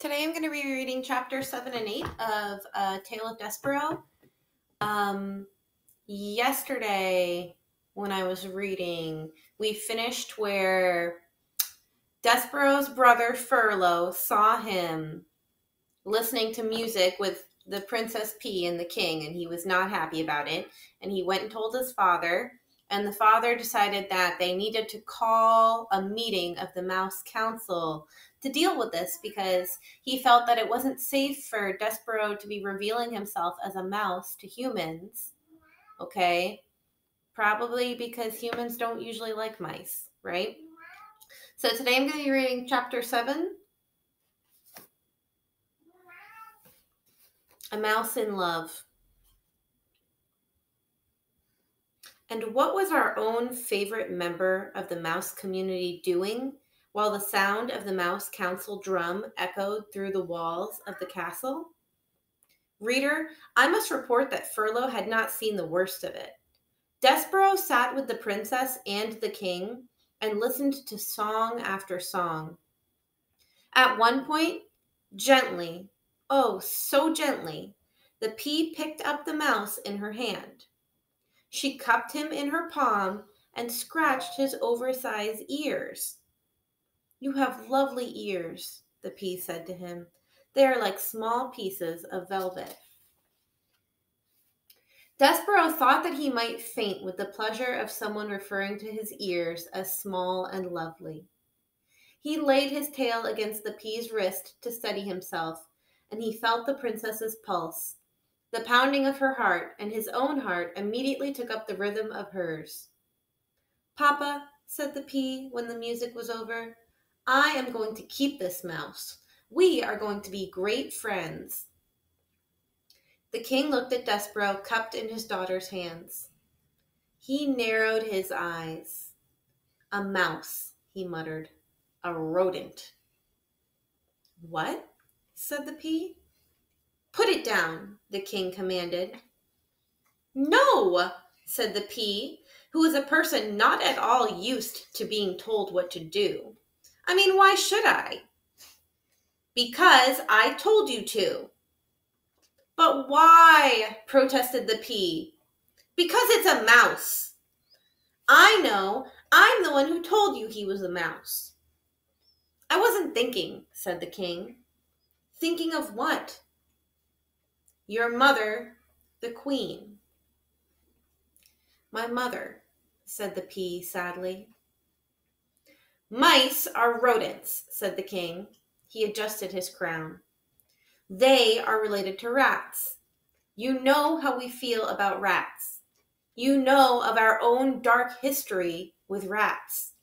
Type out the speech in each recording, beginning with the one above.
Today I'm going to be reading chapter 7 and 8 of Tale of Despereaux. Yesterday, when I was reading, we finished where Despereaux's brother Furlough saw him listening to music with the Princess Pea and the king, and he was not happy about it. And he went and told his father, and the father decided that they needed to call a meeting of the Mouse Council to deal with this because he felt that it wasn't safe for Despereaux to be revealing himself as a mouse to humans. Okay? Probably because humans don't usually like mice, right? So today I'm going to be reading chapter 7. A Mouse in Love. And what was our own favorite member of the mouse community doing while the sound of the Mouse Council drum echoed through the walls of the castle? Reader, I must report that Furlough had not seen the worst of it. Despereaux sat with the princess and the king and listened to song after song. At one point, gently, oh, so gently, the pea picked up the mouse in her hand. She cupped him in her palm and scratched his oversized ears. You have lovely ears, the pea said to him. They are like small pieces of velvet. Despereaux thought that he might faint with the pleasure of someone referring to his ears as small and lovely. He laid his tail against the pea's wrist to steady himself, and he felt the princess's pulse. The pounding of her heart and his own heart immediately took up the rhythm of hers. Papa, said the pea when the music was over, I am going to keep this mouse. We are going to be great friends. The king looked at Despereaux cupped in his daughter's hands. He narrowed his eyes. A mouse, he muttered. A rodent. What? Said the pea. Put it down, the king commanded. No, said the pea, who was a person not at all used to being told what to do. I mean, why should I? Because I told you to. But why? Protested the pea. Because it's a mouse. I know. I'm the one who told you he was a mouse. I wasn't thinking, said the king. Thinking of what? Your mother, the queen. My mother, said the pea sadly. Mice are rodents, said the king. He adjusted his crown. They are related to rats. You know how we feel about rats. You know of our own dark history with rats.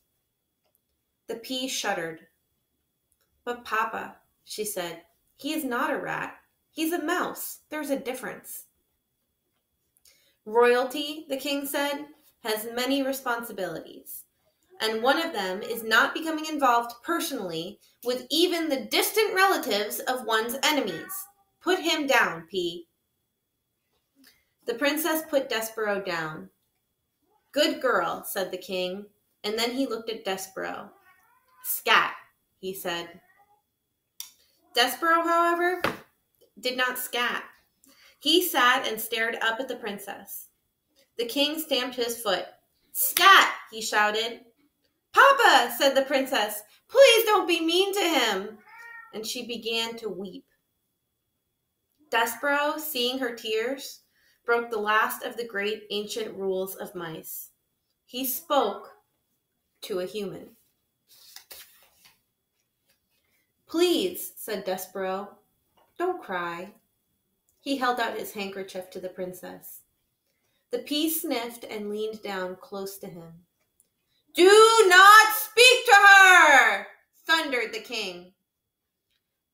The pea shuddered. But Papa, she said, he is not a rat. He's a mouse. There's a difference. Royalty, the king said, has many responsibilities. And one of them is not becoming involved personally with even the distant relatives of one's enemies. Put him down, Pea. The princess put Despereaux down. Good girl, said the king, and then he looked at Despereaux. Scat, he said. Despereaux, however, did not scat. He sat and stared up at the princess. The king stamped his foot. Scat, he shouted. Papa, said the princess, please don't be mean to him. And she began to weep. Despereaux, seeing her tears, broke the last of the great ancient rules of mice. He spoke to a human. Please, said Despereaux, don't cry. He held out his handkerchief to the princess. The pea sniffed and leaned down close to him. Do not speak to her, thundered the king.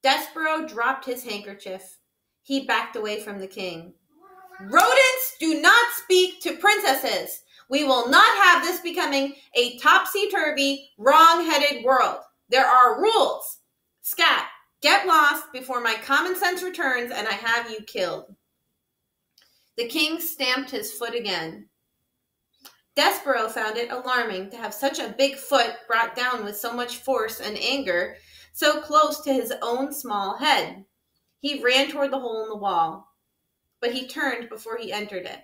Despereaux dropped his handkerchief. He backed away from the king. Rodents do not speak to princesses. We will not have this becoming a topsy-turvy, wrong-headed world. There are rules. Scat, get lost before my common sense returns and I have you killed. The king stamped his foot again. Despereaux found it alarming to have such a big foot brought down with so much force and anger so close to his own small head. He ran toward the hole in the wall, but he turned before he entered it.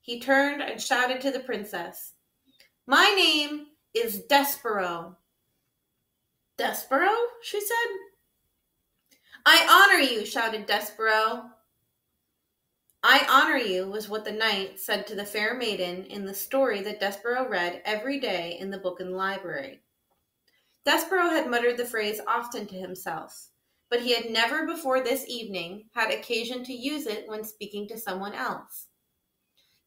He turned and shouted to the princess, "My name is Despereaux." "Despereaux?" she said. "I honor you," shouted Despereaux. "I honor you," was what the knight said to the fair maiden in the story that Despereaux read every day in the book in the library. Despereaux had muttered the phrase often to himself, but he had never before this evening had occasion to use it when speaking to someone else.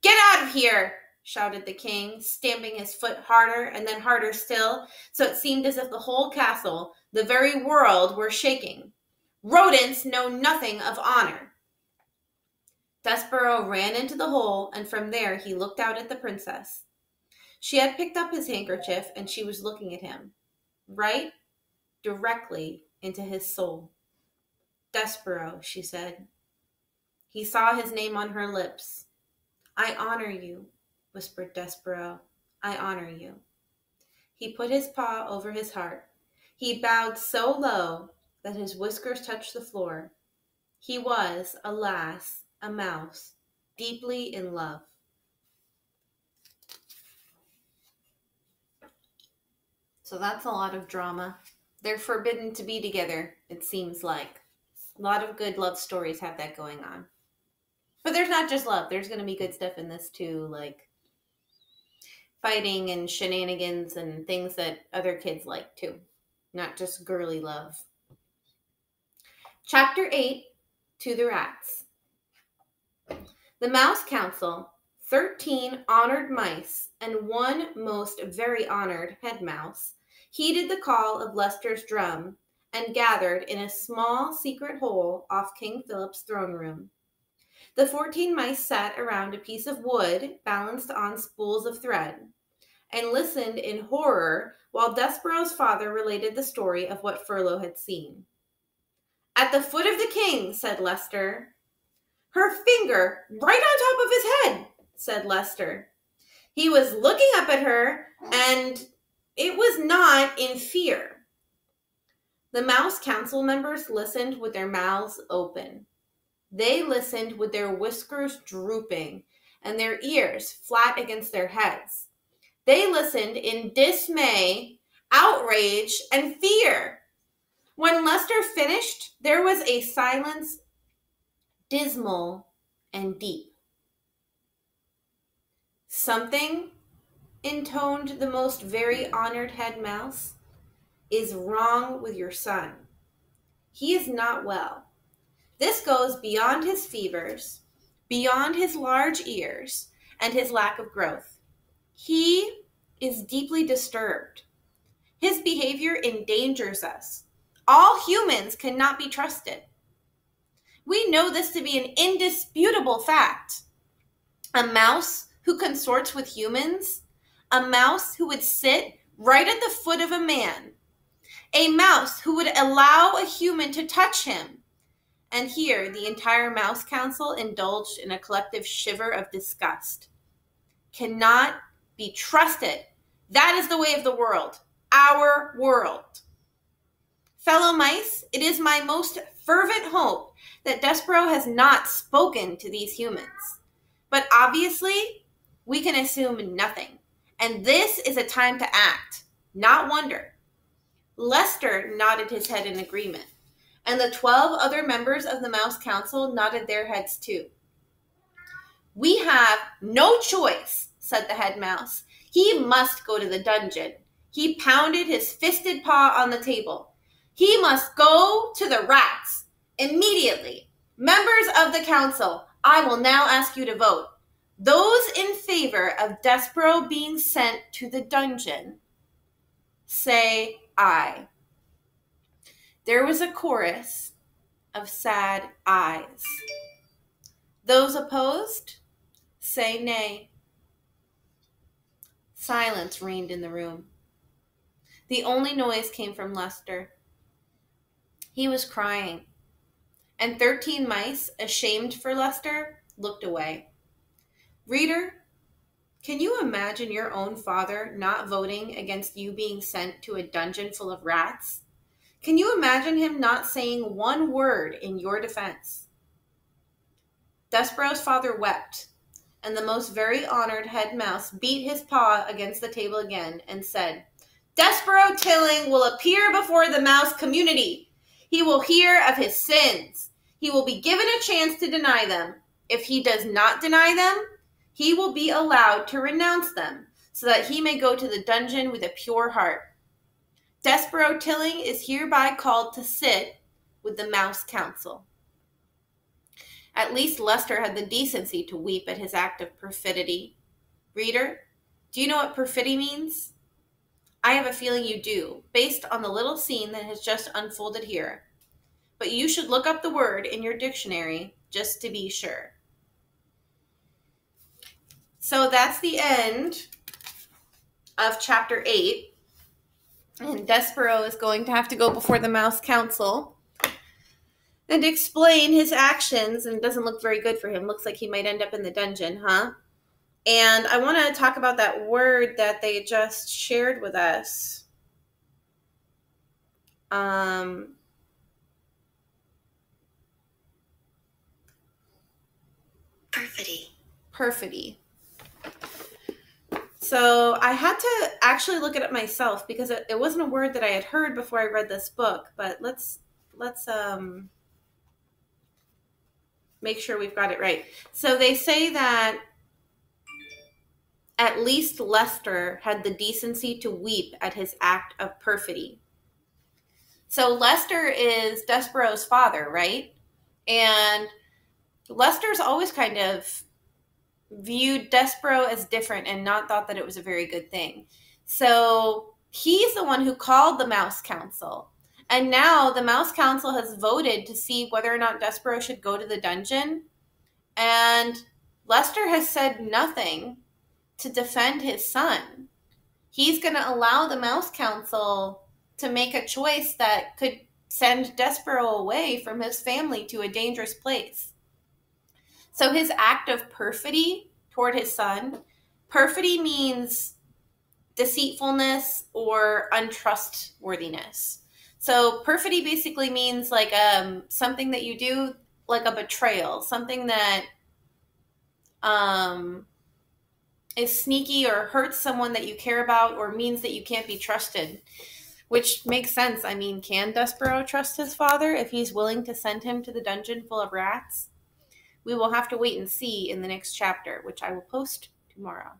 "Get out of here!" shouted the king, stamping his foot harder and then harder still, so it seemed as if the whole castle, the very world, were shaking. "Rodents know nothing of honor." Despereaux ran into the hole, and from there he looked out at the princess. She had picked up his handkerchief, and she was looking at him, right directly into his soul. "Despereaux," she said. He saw his name on her lips. "I honor you," whispered Despereaux. "I honor you." He put his paw over his heart. He bowed so low that his whiskers touched the floor. He was, alas, a mouse, deeply in love. So that's a lot of drama. They're forbidden to be together, it seems like. A lot of good love stories have that going on. But there's not just love. There's going to be good stuff in this too, like fighting and shenanigans and things that other kids like too. Not just girly love. Chapter 8, To the Rats. The Mouse Council, 13 honored mice and one most very honored head mouse, heeded the call of Leicester's drum and gathered in a small secret hole off King Philip's throne room. The 14 mice sat around a piece of wood balanced on spools of thread and listened in horror while Despereaux's father related the story of what Furlough had seen. "At the foot of the king," said Leicester. "Her finger right on top of his head," said Leicester. "He was looking up at her, and it was not in fear." The Mouse Council members listened with their mouths open. They listened with their whiskers drooping and their ears flat against their heads. They listened in dismay, outrage, and fear. When Leicester finished, there was a silence dismal and deep. "Something," intoned the most very honored head mouse, "is wrong with your son. He is not well. This goes beyond his fevers, beyond his large ears, and his lack of growth. He is deeply disturbed. His behavior endangers us. All humans cannot be trusted. We know this to be an indisputable fact. A mouse who consorts with humans, a mouse who would sit right at the foot of a man, a mouse who would allow a human to touch him." And here the entire Mouse Council indulged in a collective shiver of disgust. "Cannot be trusted. That is the way of the world. Our world. Fellow mice, it is my most fervent hope that Despereaux has not spoken to these humans. But obviously, we can assume nothing. And this is a time to act, not wonder." Leicester nodded his head in agreement, and the 12 other members of the Mouse Council nodded their heads too. "We have no choice," said the head mouse. "He must go to the dungeon." He pounded his fisted paw on the table. "He must go to the rats immediately. Members of the council, I will now ask you to vote. Those in favor of Despereaux being sent to the dungeon, say aye." There was a chorus of sad ayes. Those opposed, say nay. Silence reigned in the room. The only noise came from Leicester. He was crying, and 13 mice, ashamed for Leicester, looked away. Reader, can you imagine your own father not voting against you being sent to a dungeon full of rats? Can you imagine him not saying one word in your defense? Despereaux's father wept, and the most very honored head mouse beat his paw against the table again and said, Despereaux Tilling will appear before the mouse community. He will hear of his sins. He will be given a chance to deny them. If he does not deny them, he will be allowed to renounce them, so that he may go to the dungeon with a pure heart. Despereaux Tilling is hereby called to sit with the mouse council. At least Lester had the decency to weep at his act of perfidy. Reader, do you know what perfidy means? I have a feeling you do, based on the little scene that has just unfolded here. But you should look up the word in your dictionary just to be sure. So that's the end of chapter 8. And Despereaux is going to have to go before the Mouse Council and explain his actions. And it doesn't look very good for him. Looks like he might end up in the dungeon, huh? And I want to talk about that word that they just shared with us. Perfidy. Perfidy. So I had to actually look it up myself because it wasn't a word that I had heard before I read this book. But let's make sure we've got it right. So they say that at least Lester had the decency to weep at his act of perfidy. So Lester is Despereaux's father, right? And Lester's always kind of viewed Despereaux as different and not thought that it was a very good thing. So he's the one who called the Mouse Council. And now the Mouse Council has voted to see whether or not Despereaux should go to the dungeon. And Lester has said nothing to defend his son. He's going to allow the Mouse Council to make a choice that could send Despereaux away from his family to a dangerous place. So his act of perfidy toward his son, perfidy means deceitfulness or untrustworthiness. So perfidy basically means like something that you do, like a betrayal, something that is sneaky or hurts someone that you care about or means that you can't be trusted, which makes sense. I mean, can Despereaux trust his father if he's willing to send him to the dungeon full of rats? We will have to wait and see in the next chapter, which I will post tomorrow.